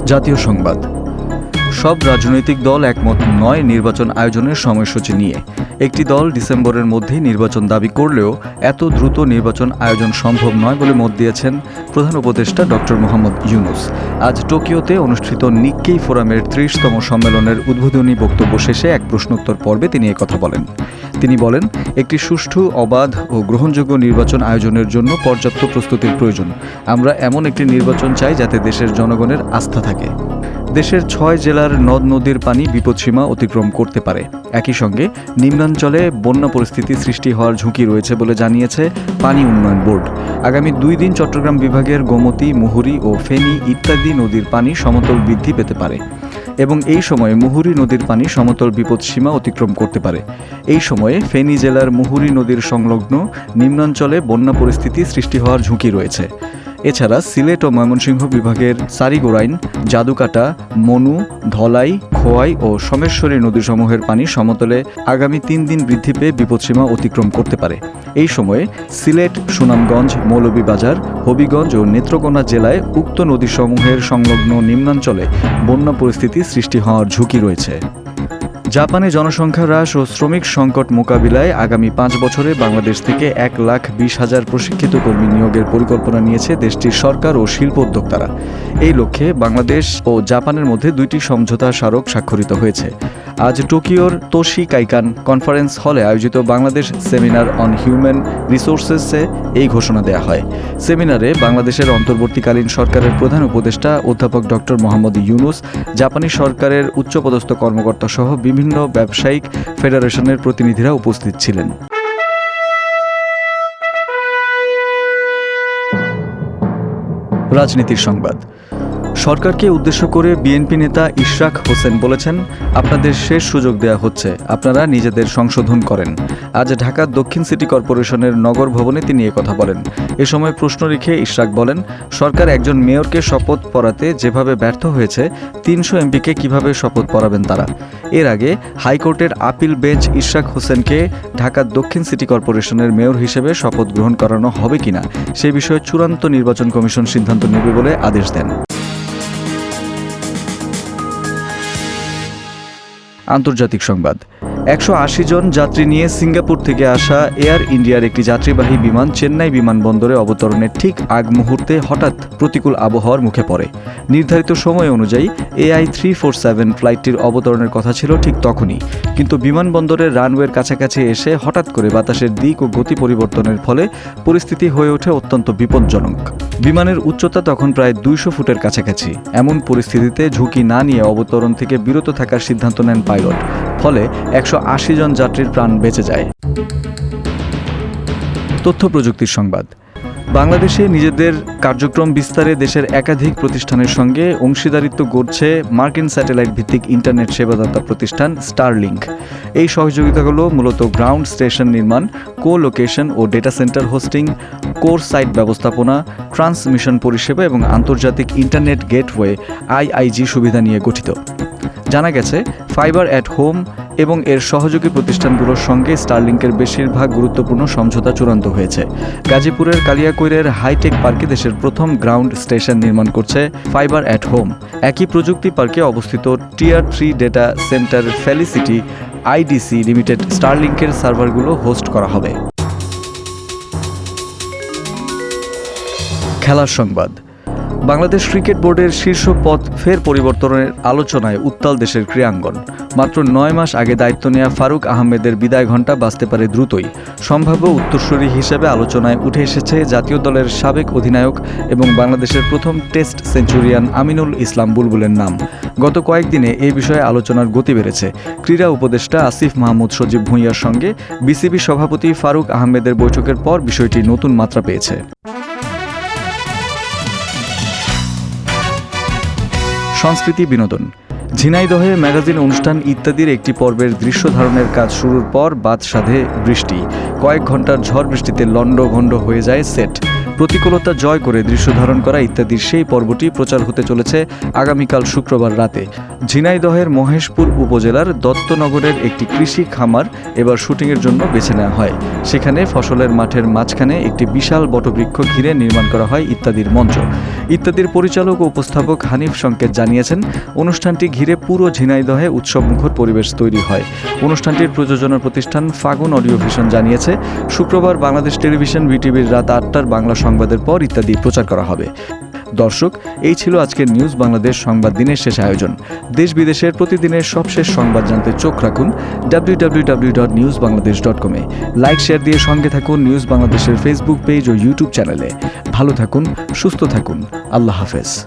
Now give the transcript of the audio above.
জাতীয় সংবাদ। সব রাজনৈতিক দল একমত নয় নির্বাচন আয়োজনের সময়সূচি নিয়ে। একটি দল ডিসেম্বরের মধ্যেই নির্বাচন দাবি করলেও এত দ্রুত নির্বাচন আয়োজন সম্ভব নয় বলে মত দিয়েছেন প্রধান উপদেষ্টা ডক্টর মোহাম্মদ ইউনূস। আজ টোকিওতে অনুষ্ঠিত নিক্কেই ফোরামের ৩০তম সম্মেলনের উদ্বোধনী বক্তব্য শেষে এক প্রশ্নোত্তর পর্বে তিনি একথা বলেন। তিনি বলেন, একটি সুষ্ঠু, অবাধ ও গ্রহণযোগ্য নির্বাচন আয়োজনের জন্য পর্যাপ্ত প্রস্তুতির প্রয়োজন। আমরা এমন একটি নির্বাচন চাই যাতে দেশের জনগণের আস্থা থাকে। দেশের ৬ জেলার নদ নদীর পানি বিপদসীমা অতিক্রম করতে পারে। একই সঙ্গে নিম্নাঞ্চলে বন্যা পরিস্থিতি সৃষ্টি হওয়ার ঝুঁকি রয়েছে বলে জানিয়েছে পানি উন্নয়ন বোর্ড। আগামী ২ দিন চট্টগ্রাম বিভাগের গোমতী, মুহুরী ও ফেনী ইত্যাদি নদীর পানি সমতল বৃদ্ধি পেতে পারে এবং এই সময়ে মুহুরী নদীর পানি সমতল বিপদসীমা অতিক্রম করতে পারে। এই সময়ে ফেনী জেলার মুহুরী নদীর সংলগ্ন নিম্নাঞ্চলে বন্যা পরিস্থিতি সৃষ্টি হওয়ার ঝুঁকি রয়েছে। এছাড়া সিলেট ও ময়মনসিংহ বিভাগের সারিগোরাইন, জাদুকাটা, মনু, ধলাই, খোয়াই ও সোমেশ্বরী নদীসমূহের পানি সমতলে আগামী ৩ দিন বৃদ্ধি পেয়ে বিপদসীমা অতিক্রম করতে পারে। এই সময়ে সিলেট, সুনামগঞ্জ, মৌলভীবাজার, হবিগঞ্জ ও নেত্রকোনা জেলায় উক্ত নদীসমূহের সংলগ্ন নিম্নাঞ্চলে বন্যা পরিস্থিতি সৃষ্টি হওয়ার ঝুঁকি রয়েছে। জাপানে জনসংখ্যা হ্রাস ও শ্রমিক সংকট মোকাবিলায় আগামী ৫ বছরে বাংলাদেশ থেকে ১,২০,০০০ প্রশিক্ষিত কর্মী নিয়োগের পরিকল্পনা নিয়েছে দেশটির সরকার ও শিল্প উদ্যোক্তারা। এই লক্ষ্যে বাংলাদেশ ও জাপানের মধ্যে ২টি সমঝোতা স্মারক স্বাক্ষরিত হয়েছে। আজ টোকিওর তোশি কাইকান কনফারেন্স হলে আয়োজিত বাংলাদেশ সেমিনার অন হিউম্যান রিসোর্সেসে এই ঘোষণা দেওয়া হয়। সেমিনারে বাংলাদেশের অন্তর্বর্তীকালীন সরকারের প্রধান উপদেষ্টা অধ্যাপক ডক্টর মোহাম্মদ ইউনূস, জাপানি সরকারের উচ্চপদস্থ কর্মকর্তা সহ বিভিন্ন ব্যবসায়িক ফেডারেশনের প্রতিনিধিরা উপস্থিত ছিলেন। রাজনীতির সংবাদ। সরকারকে উদ্দেশ্য করে বিএনপি নেতা ইশরাক হোসেন বলেছেন, আপনাদের শেষ সুযোগ দেয়া হচ্ছে, আপনারা নিজেদের সংশোধন করেন। আজ ঢাকা দক্ষিণ সিটি কর্পোরেশনের নগর ভবনে তিনি একথা বলেন। এ সময় প্রশ্ন রেখে ইশরাক বলেন, সরকার একজন মেয়রকে শপথ পড়াতে যেভাবে ব্যর্থ হয়েছে, ৩০০ এমপিকে কিভাবে শপথ পড়াবেন তারা। এর আগে হাইকোর্টের আপিল বেঞ্চ ইশরাক হোসেনকে ঢাকা দক্ষিণ সিটি কর্পোরেশনের মেয়র হিসেবে শপথ গ্রহণ করানো হবে কিনা সে বিষয়ে চূড়ান্ত নির্বাচন কমিশন সিদ্ধান্ত নেবে বলে আদেশ দেন। আন্তর্জাতিক সংবাদ। ১৮০ জন যাত্রী নিয়ে সিঙ্গাপুর থেকে আসা এয়ার ইন্ডিয়ার একটি যাত্রীবাহী বিমান চেন্নাই বিমানবন্দরে অবতরণের ঠিক আগ মুহূর্তে হঠাৎ প্রতিকূল আবহাওয়ার মুখে পড়ে। নির্ধারিত সময় অনুযায়ী AI 347 ফ্লাইটটির অবতরণের কথা ছিল ঠিক তখনই, কিন্তু বিমানবন্দরের রানওয়ের কাছাকাছি এসে হঠাৎ করে বাতাসের দিক ও গতি পরিবর্তনের ফলে পরিস্থিতি হয়ে ওঠে অত্যন্ত বিপজ্জনক। বিমানের উচ্চতা তখন প্রায় ২০০ ফুটের কাছাকাছি। এমন পরিস্থিতিতে ঝুঁকি না নিয়ে অবতরণ থেকে বিরত থাকার সিদ্ধান্ত নেন পাইলট। ফলে ১৮০ জন যাত্রীর প্রাণ বেঁচে যায়। তথ্য প্রযুক্তির সংবাদ। বাংলাদেশে নিজেদের কার্যক্রম বিস্তারে দেশের একাধিক প্রতিষ্ঠানের সঙ্গে অংশীদারিত্ব গড়ছে মার্কিন স্যাটেলাইট ভিত্তিক ইন্টারনেট সেবাদাতা প্রতিষ্ঠান স্টারলিংক। এই সহযোগিতাগুলো মূলত গ্রাউন্ড স্টেশন নির্মাণ, কো-লোকেশন ও data centre hosting, core site ব্যবস্থাপনা, ট্রান্সমিশন পরিষেবা এবং আন্তর্জাতিক ইন্টারনেট গেটওয়ে IIG সুবিধা নিয়ে গঠিত। জানা গেছে, ফাইবার অ্যাট হোম এবং এর সহযোগী প্রতিষ্ঠানগুলোর সঙ্গে স্টারলিংকের বেশিরভাগ গুরুত্বপূর্ণ সমঝোতা চূড়ান্ত হয়েছে। গাজীপুরের কালিয়াকৈরের হাইটেক পার্কে দেশের প্রথম গ্রাউন্ড স্টেশন নির্মাণ করছে ফাইবার অ্যাট হোম। একই প্রযুক্তি পার্কে অবস্থিত tier 3 data centre Felicity IDC limited স্টারলিংকের সার্ভারগুলো হোস্ট করা হবে। খেলার সংবাদ। বাংলাদেশ ক্রিকেট বোর্ডের শীর্ষ পদ ফের পরিবর্তনের আলোচনায় উত্তাল দেশের ক্রীড়াঙ্গন। মাত্র ৯ মাস আগে দায়িত্ব নেওয়া ফারুক আহমেদের বিদায় ঘণ্টা বাজতে পারে দ্রুতই। সম্ভাব্য উত্তরসূরি হিসেবে আলোচনায় উঠে এসেছে জাতীয় দলের সাবেক অধিনায়ক এবং বাংলাদেশের প্রথম টেস্ট সেঞ্চুরিয়ান আমিনুল ইসলাম বুলবুলের নাম। গত কয়েকদিনে এই বিষয়ে আলোচনার গতি বেড়েছে। ক্রীড়া উপদেষ্টা আসিফ মাহমুদ সজীব ভুঁইয়ার সঙ্গে বিসিবি সভাপতি ফারুক আহমেদের বৈঠকের পর বিষয়টি নতুন মাত্রা পেয়েছে। সংস্কৃতি বিনোদন। ঝিনাইদহে ম্যাগাজিন অনুষ্ঠান ইত্যাদির একটি পর্বের দৃশ্য ধারণের কাজ শুরুর পর বাদ সাধে বৃষ্টি। কয়েক ঘন্টার ঝড় বৃষ্টিতে লণ্ডভণ্ড হয়ে যায় সেট। প্রতিকূলতা জয় করে দৃশ্য ধারণ করা ইত্যাদির সেই পর্বটি প্রচার হতে চলেছে আগামীকাল শুক্রবার রাতে। ঝিনাইদহের মহেশপুর উপজেলার দত্তনগরের একটি কৃষি খামার এবার শুটিংয়ের জন্য বেছে নেওয়া হয়। সেখানে ফসলের মাঠের মাঝখানে একটি বিশাল বটবৃক্ষ ঘিরে নির্মাণ করা হয় ইত্যাদির মঞ্চ। ইত্যাদির পরিচালক ও উপস্থাপক হানিফ সংকেত জানিয়েছেন, অনুষ্ঠানটি ঘিরে পুরো ঝিনাইদহে উৎসবমুখর পরিবেশ তৈরি হয়। অনুষ্ঠানটির প্রযোজনা প্রতিষ্ঠান ফাগুন অডিও ভিশন জানিয়েছে, শুক্রবার বাংলাদেশ টেলিভিশন বিটিভির রাত 8টার বাংলা সংবাদের পর ইত্যাদি প্রচার করা হবে। দর্শক, এই ছিল আজকের নিউজ বাংলাদেশ সংবাদ দিনের শেষ আয়োজন। দেশ বিদেশের প্রতিদিনের সবশেষ সংবাদ জানতে চোখ রাখুন www.newsbangladesh.com এ। লাইক শেয়ার দিয়ে সঙ্গে থাকুন নিউজ বাংলাদেশের ফেসবুক পেজ ও ইউটিউব চ্যানেলে। ভালো থাকুন, সুস্থ থাকুন। আল্লাহ হাফেজ।